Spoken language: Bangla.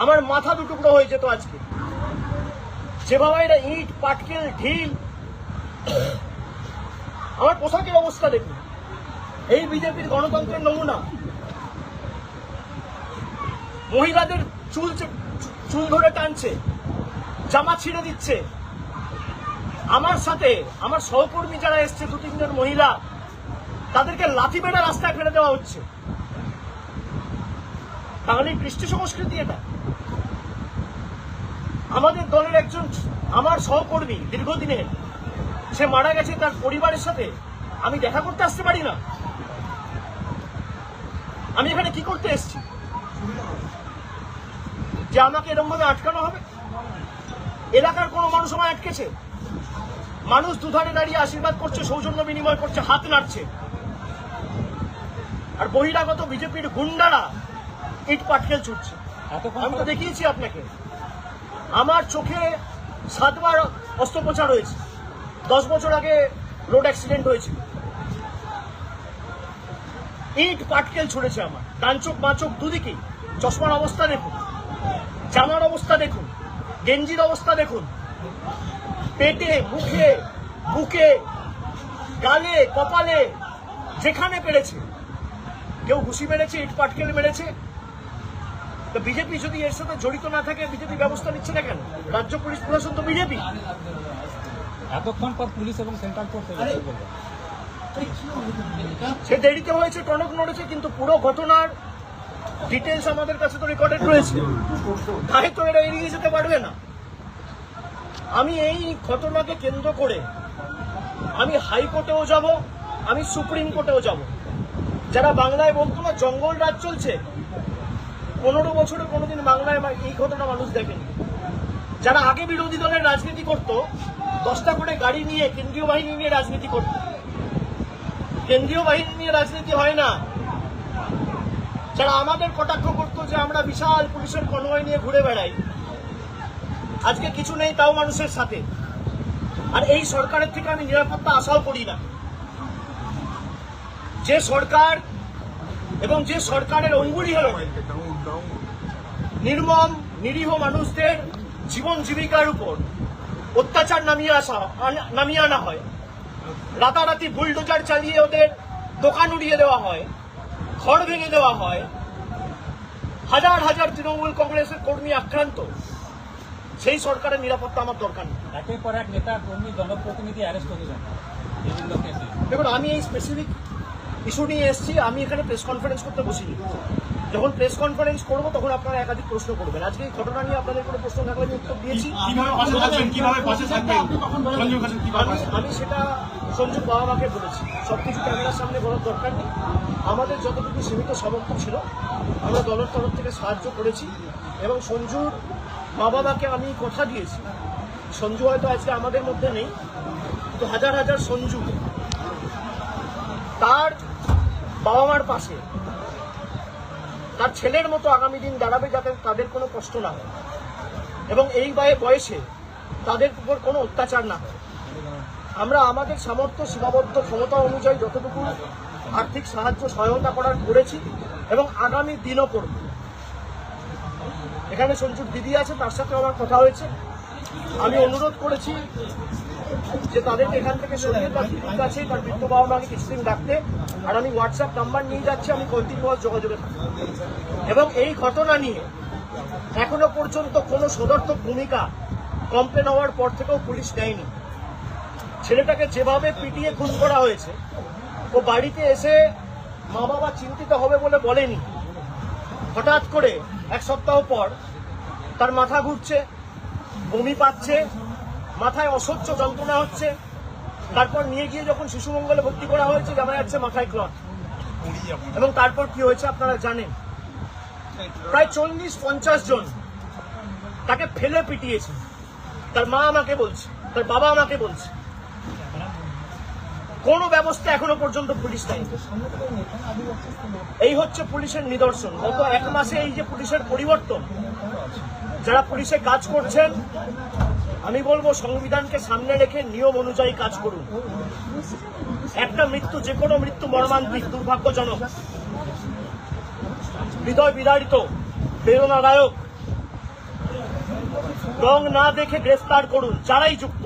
আমার মাথা দুটুকরো হয়ে যেত আজকে। যেভাবে এটা ইট পাটকেল ঢিল, আমার পোশাকের অবস্থা দেখুন। এই বিজেপির গণতন্ত্রের নমুনা। মহিলাদের চুল ধরে টানছে, জামা ছিঁড়ে দিচ্ছে। আমার সাথে আমার সহকর্মী যারা এসছে 2-3 জন মহিলা, তাদেরকে লাথি মেরে রাস্তায় ফেলে দেওয়া হচ্ছে। তাহলে কৃষ্টি সংস্কৃতি এটা? আমাদের দলের একজন আমার সহকর্মী দীর্ঘদিনের, সে মারা গেছে, তার পরিবারের সাথে আমি দেখা করতে আসতে পারি না? আমি এখানে কি করতে এসেছি যে আমাকে এরকম ভাবে আটকানো হবে? এলাকার কোনো মানুষ আমায় আটকেছে? মানুষ দুধারে দাঁড়িয়ে আশীর্বাদ করছে, সৌজন্য বিনিময় করছে, হাত নাড়ছে। আর বহিরাগত বিজেপির গুন্ডারা ইট পাটকেল ছুটছে। আমি তো দেখিয়েছি আপনাকে, আমার চোখে 7 বার অস্ত্রোপচার হয়েছে। 10 বছর আগে রোড অ্যাক্সিডেন্ট হয়েছিল। ইট পাটকেল ছুড়েছে আমার ডান চোখ বাঁ চোখ দুদিকেই। চশমার অবস্থা দেখুন, জামার অবস্থা দেখুন, গেঞ্জির অবস্থা দেখুন, পেটে, মুখে, বুকে, গালে, কপালে, যেখানে পেরেছে। কেউ ঘুষি মেরেছে, ইট পাটকেল মেরেছে। তো বিজেপি যদি এর সাথে জড়িত না থাকে, বিজেপি ব্যবস্থা নিচ্ছে না কেন? রাজ্য পুলিশ প্রশাসন তো বিজেপি। এতক্ষণ পর পুলিশ এবং সেন্ট্রাল কোর্ট সে দেরিতে হয়েছে, টনক নড়েছে, কিন্তু পুরো ঘটনার ডিটেলস আমাদের কাছে তো রেকর্ডেড রয়েছে। তাই তো এরা এড়িয়ে যেতে পারবে না। আমি এই ঘটনাকে কেন্দ্র করে আমি হাইকোর্টেও যাব, আমি সুপ্রিম কোর্টেও যাব। যারা বাংলায় বলতো না জঙ্গল রাজ চলছে, 15 বছরে কোনোদিন বাংলায় এই ঘটনা মানুষ দেখেনি। যারা আগে বিরোধী দলের রাজনীতি করত, 10টা করে গাড়ি নিয়ে কেন্দ্রীয় বাহিনী নিয়ে রাজনীতি করত। কেন্দ্রীয় বাহিনী নিয়ে রাজনীতি হয় না। যারা আমাদের কটাক্ষ করতো যে আমরা বিশাল পুলিশের কনভয় নিয়ে ঘুরে বেড়াই, আজকে কিছু নেই তাও মানুষের সাথে। আর এই সরকারের থেকে আমি নিরাপত্তা আশাও করি না। যে সরকার এবং যে সরকারের অঙ্গুলি হল নির্মম নিরীহ মানুষদের জীবন জীবিকার উপর অত্যাচার নামিয়ে আনা হয়, রাতারাতি বুলডোজার চালিয়ে ওদের দোকান উড়িয়ে দেওয়া হয়, ঘর ভেঙে দেওয়া হয়, হাজার হাজার তৃণমূল কংগ্রেসের কর্মী আক্রান্ত, সেই সরকারের নিরাপত্তা আমার দরকার নেই। একের পর এক নেতা কর্মী জনপ্রতিনিধি অ্যারেস্ট হয়ে যান। দেখুন, আমি এই স্পেসিফিক ইস্যু নিয়ে এসেছি। আমি এখানে প্রেস কনফারেন্স করতে বসিনি। যখন প্রেস কনফারেন্স করবো তখন আপনারা একাধিক প্রশ্ন করবেন। আজকে এই ঘটনা নিয়ে আপনাদের কোনো প্রশ্ন থাকলে আমি উত্তর দিয়েছি। আমি সেটা সঞ্জুর বাবা মাকে বলেছি। সবকিছু ক্যামেরার সামনে বলার দরকার নেই। আমাদের যতটুকু সীমিত সামর্থ্য ছিল আমরা দলের তরফ থেকে সাহায্য করেছি, এবং সঞ্জুর মা বাবাকে আমি কথা দিয়েছি। সঞ্জু হয়তো আজকে আমাদের মধ্যে নেই, কিন্তু হাজার হাজার সঞ্জু তার বাবা মার পাশে তার ছেলের মতো আগামী দিন দাঁড়াবে, যাতে তাদের কোনো কষ্ট না হয় এবং এই বয়সে তাদের উপর কোনো অত্যাচার না হয়। আমরা আমাদের সামর্থ্য সীমাবদ্ধ ক্ষমতা অনুযায়ী যতটুকু আর্থিক সাহায্য সহায়তা করার করেছি এবং আগামী দিনও করব। এখানে সঞ্জুর দিদি আছে, তার সাথে আমার কথা হয়েছে। আমি অনুরোধ করেছি যে তাদেরকে এখান থেকে সরিয়ে তার দিদির কাছে, তার বৃদ্ধ বাবা মাকে কিছুদিন রাখতে। আর আমি হোয়াটসঅ্যাপ নাম্বার নিয়ে যাচ্ছি, আমি কন্টিনিউয়াস যোগাযোগে থাকি। এবং এই ঘটনা নিয়ে এখনো পর্যন্ত কোনো সদর্থক ভূমিকা কমপ্লেন হওয়ার পর থেকেও পুলিশ নেয়নি। ছেলেটাকে যেভাবে পিটিয়ে খুন করা হয়েছে, ও বাড়িতে এসে মা বাবা চিন্তিত হবে বলে বলেনি। হঠাৎ করে 1 সপ্তাহ পর তার মাথা ঘুরছে, বমি পাচ্ছে, মাথায় অসহ্য যন্ত্রণা হচ্ছে। তারপর নিয়ে গিয়ে যখন শিশু মঙ্গলে ভর্তি করা হয়েছে, জানা যাচ্ছে মাথায় ক্লট। এবং তারপর কি হয়েছে আপনারা জানেন, প্রায় 40-50 জন তাকে ফেলে পিটিয়েছে। তার মা আমাকে বলছে, তার বাবা আমাকে বলছে। কোনো ব্যবস্থা এখনো পর্যন্ত পুলিশ নেই। এই হচ্ছে পুলিশের নিদর্শন। গত 1 মাসে এই যে পুলিশের পরিবর্তন, যারা পুলিশে কাজ করছেন, আমি বলবো সংবিধানকে সামনে রেখে নিয়ম অনুযায়ী কাজ করুন। একটা মৃত্যু, যে কোনো মৃত্যু মর্মান্তিক, দুর্ভাগ্যজনক, হৃদয় বিদারিত, প্রেরণাদায়ক, রং না দেখে গ্রেফতার করুন যারাই যুক্ত।